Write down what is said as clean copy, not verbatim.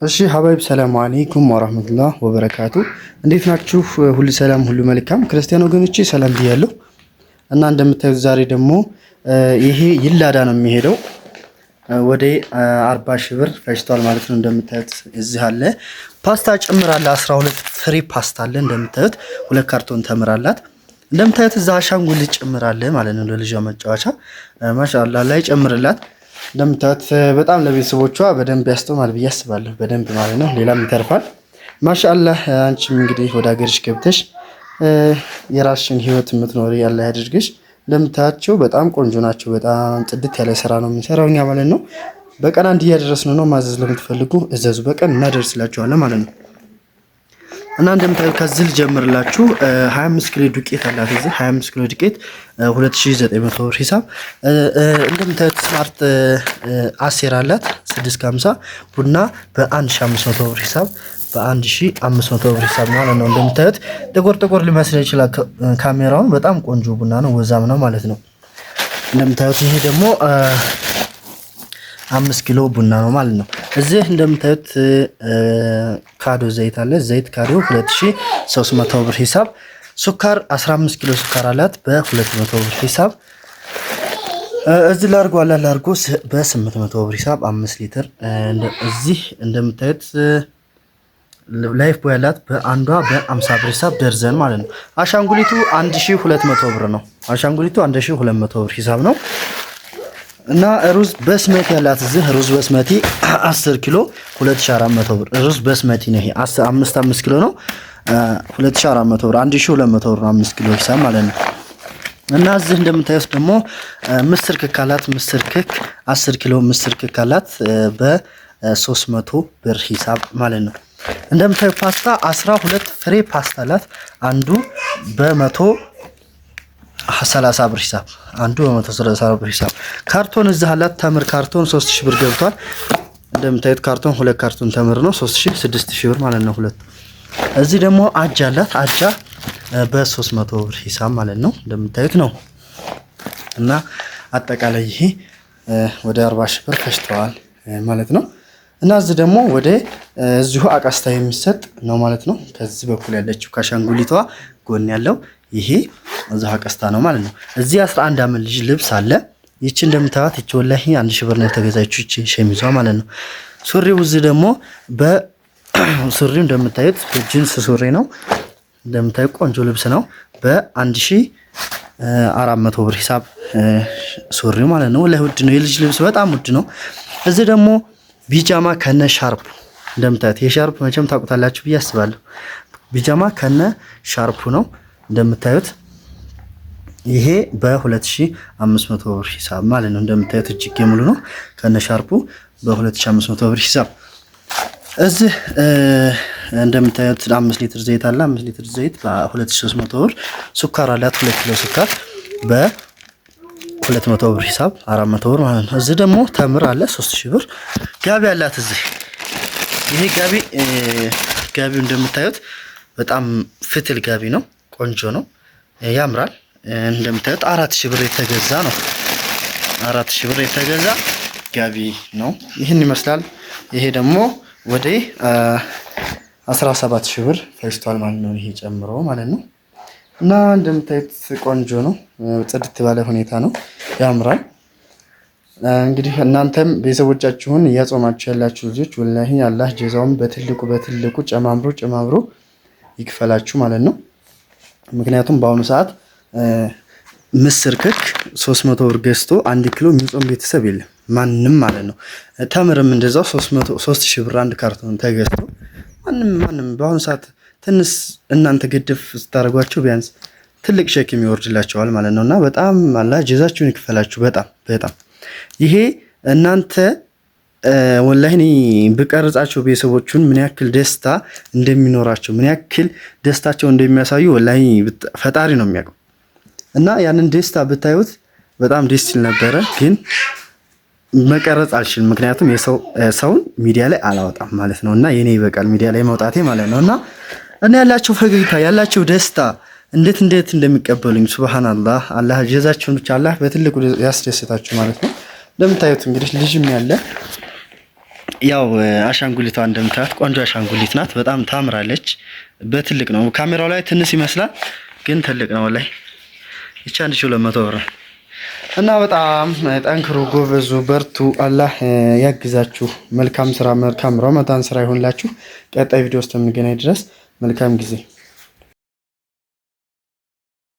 እሺ ሀባይብ ሰላም አለይኩም ወራህመቱላህ ወበረካቱ። እንዴት ናችሁ? ሁሉ ሰላም ሁሉ መልካም። ክርስቲያን ወገኖቼ ሰላም ብያለሁ። እና እንደምታዩት ዛሬ ደግሞ ይሄ ይላዳ ነው የሚሄደው ወደ 40 ሺህ ብር ፈጅቷል ማለት ነው። እንደምታዩት እዚህ አለ ፓስታ ጨምራለ 12 ፍሬ ፓስታ አለ። እንደምታዩት ሁለት ካርቶን ተምራላት። እንደምታዩት እዛ አሻንጉሊት ጨምራለ ማለት ነው። ለልጇ መጫወቻ ማሻአላህ ላይ ጨምርላት። እንደምታዩት በጣም ለቤተሰቦቿ በደንብ ያስተማል ብዬ አስባለሁ። በደንብ ማለት ነው። ሌላም ይተርፋል። ማሻአላህ አንቺም እንግዲህ ወደ ሀገርሽ ገብተሽ የራስሽን ህይወት የምትኖሪ ያለ ያድርግሽ። እንደምታያቸው በጣም ቆንጆ ናቸው። በጣም ጽድት ያለ ስራ ነው የምንሰራው እኛ ማለት ነው። በቀን አንድ እያደረስን ነው። ማዘዝ ለምትፈልጉ እዘዙ፣ በቀን እናደርስላችኋለን ማለት ነው። እና እንደምታዩት ከዚህ ልጀምርላችሁ 25 ኪሎ ዱቄት አላት። እዚህ 25 ኪሎ ዱቄት 2900 ብር ሂሳብ። እንደምታዩት ስማርት አሴር አላት 650 ቡና በ1500 ብር ሂሳብ በ1500 ብር ሂሳብ ማለት ነው። እንደምታዩት ጥቁር ሊመስል ይችላል ካሜራውን። በጣም ቆንጆ ቡና ነው፣ ወዛም ነው ማለት ነው። እንደምታዩት ይሄ ደግሞ 5 ኪሎ ቡና ነው ማለት ነው። እዚህ እንደምታዩት ካዶ ዘይት አለ። ዘይት ካዶ 2300 ብር ሂሳብ። ሱካር 15 ኪሎ ሱካር አላት በ200 ብር ሂሳብ። እዚህ ላርጎ አለ። ላርጎ በ800 ብር ሂሳብ 5 ሊትር። እዚህ እንደምታዩት ላይፍ ቦይ አላት በአንዷ በ50 ብር ሂሳብ ደርዘን ማለት ነው። አሻንጉሊቱ 1200 ብር ነው። አሻንጉሊቱ 1200 ብር ሂሳብ ነው። እና ሩዝ በስመቲ ያላት እዚህ ሩዝ በስመቲ 10 ኪሎ 2400 ብር። ሩዝ በስመቲ ነው ይሄ 5 ኪሎ ነው 2400 ብር 1200 ብር 5 ኪሎ ሂሳብ ማለት ነው። እና እዚህ እንደምታዩት ደግሞ ምስር ክክ አላት። ምስር ክክ 10 ኪሎ ምስር ክክ አላት በ300 ብር ሂሳብ ማለት ነው። እንደምታዩት ፓስታ 12 ፍሬ ፓስታ አላት። አንዱ በ130 ብር ሂሳብ አንዱ በ130 ብር ሂሳብ። ካርቶን እዚህ አላት። ተምር ካርቶን 3000 ብር ገብቷል። እንደምታዩት ካርቶን ሁለት ካርቶን ተምር ነው 3000 6000 ብር ማለት ነው ሁለት። እዚህ ደግሞ አጃ አላት። አጃ በ300 ብር ሂሳብ ማለት ነው እንደምታዩት ነው። እና አጠቃላይ ይሄ ወደ 40 ሺህ ብር ፈጅተዋል ማለት ነው። እና እዚህ ደግሞ ወደ እዚሁ አቃስታ የሚሰጥ ነው ማለት ነው። ከዚህ በኩል ያለችው ካሻንጉሊቷ ጎን ያለው ይሄ እዚሁ አቃስታ ነው ማለት ነው። እዚህ 11 ዓመት ልጅ ልብስ አለ። ይቺ እንደምታዩት ይቺ ወላሂ 1000 ብር ነው የተገዛችው ይቺ ሸሚዟ ማለት ነው። ሱሪው እዚህ ደግሞ በሱሪው እንደምታዩት በጂንስ ሱሪ ነው። እንደምታዩት ቆንጆ ልብስ ነው በ1400 ብር ሂሳብ ሱሪው ማለት ነው። ወላሂ ውድ ነው። የልጅ ልብስ በጣም ውድ ነው። እዚህ ደግሞ ቢጃማ ከነ ሻርፑ እንደምታዩት የሻርፕ መቼም ታውቁታላችሁ ብዬ አስባለሁ። ቢጃማ ከነ ሻርፑ ነው እንደምታዩት። ይሄ በ2500 ብር ሂሳብ ማለት ነው። እንደምታዩት እጅጌ ሙሉ ነው ከነ ሻርፑ በ2500 ብር ሂሳብ። እዚህ እንደምታዩት 5 ሊትር ዘይት አለ። 5 ሊትር ዘይት በ2300 ብር። ሱካር አላት 2 ኪሎ ሱካር በ200 ብር ሂሳብ 400 ብር ማለት ነው። እዚህ ደግሞ ተምር አለ 3000 ብር። ጋቢ አላት እዚህ። ይሄ ጋቢው እንደምታዩት በጣም ፍትል ጋቢ ነው። ቆንጆ ነው፣ ያምራል። እንደምታዩት 4000 ብር የተገዛ ነው። 4000 ብር የተገዛ ጋቢ ነው። ይህን ይመስላል። ይሄ ደግሞ ወደ 17000 ብር ፈጅቷል ማለት ነው። ይሄ ጨምሮ ማለት ነው። እና እንደምታዩት ቆንጆ ነው፣ ጽድት ባለ ሁኔታ ነው፣ ያምራል። እንግዲህ እናንተም ቤተሰቦቻችሁን እያጾማችሁ ያላችሁ ልጆች ወላሂ አላህ ጀዛውን በትልቁ ጨማምሮ ይክፈላችሁ ማለት ነው። ምክንያቱም በአሁኑ ሰዓት ምስር ክክ 300 ብር ገዝቶ 1 ኪሎ የሚጾም ቤተሰብ የለም ማንም ማለት ነው። ተምርም እንደዛው 3000 ብር አንድ ካርቶን ተገዝቶ ማንም በአሁኑ ሰዓት ትንሽ እናንተ ግድፍ ስታደርጓቸው ቢያንስ ትልቅ ሸክም ይወርድላቸዋል ማለት ነውና በጣም አላህ ጀዛችሁን ይክፈላችሁ። በጣም ይሄ እናንተ ወላሂ እኔ ብቀርጻቸው ቤተሰቦቹን ምን ያክል ደስታ እንደሚኖራቸው ምን ያክል ደስታቸው እንደሚያሳዩ ወላሂ ፈጣሪ ነው የሚያውቀው። እና ያንን ደስታ ብታዩት በጣም ደስ ይል ነበረ፣ ግን መቀረጽ አልችልም። ምክንያቱም ሰውን ሚዲያ ላይ አላወጣም ማለት ነው። እና የኔ ይበቃል ሚዲያ ላይ መውጣቴ ማለት ነው። እና ያላቸው ፈገግታ ያላቸው ደስታ እንዴት እንደሚቀበሉኝ ሱብሃንአላህ። አላህ ጀዛችሁን ብቻ አላህ በትልቁ ያስደስታችሁ ማለት ነው። እንደምታዩት እንግዲህ ልጅም ያለ ያው አሻንጉሊቷ እንደምታዩት ቆንጆ አሻንጉሊት ናት። በጣም ታምራለች። በትልቅ ነው ካሜራው ላይ ትንሽ ይመስላል፣ ግን ትልቅ ነው ላይ ይቻ 1200 ብር እና በጣም ጠንክሩ፣ ጎበዙ፣ በርቱ። አላህ ያግዛችሁ። መልካም ስራ፣ መልካም ረመዳን ስራ ይሁንላችሁ። ቀጣይ ቪዲዮ ውስጥ የምንገናኝ ድረስ መልካም ጊዜ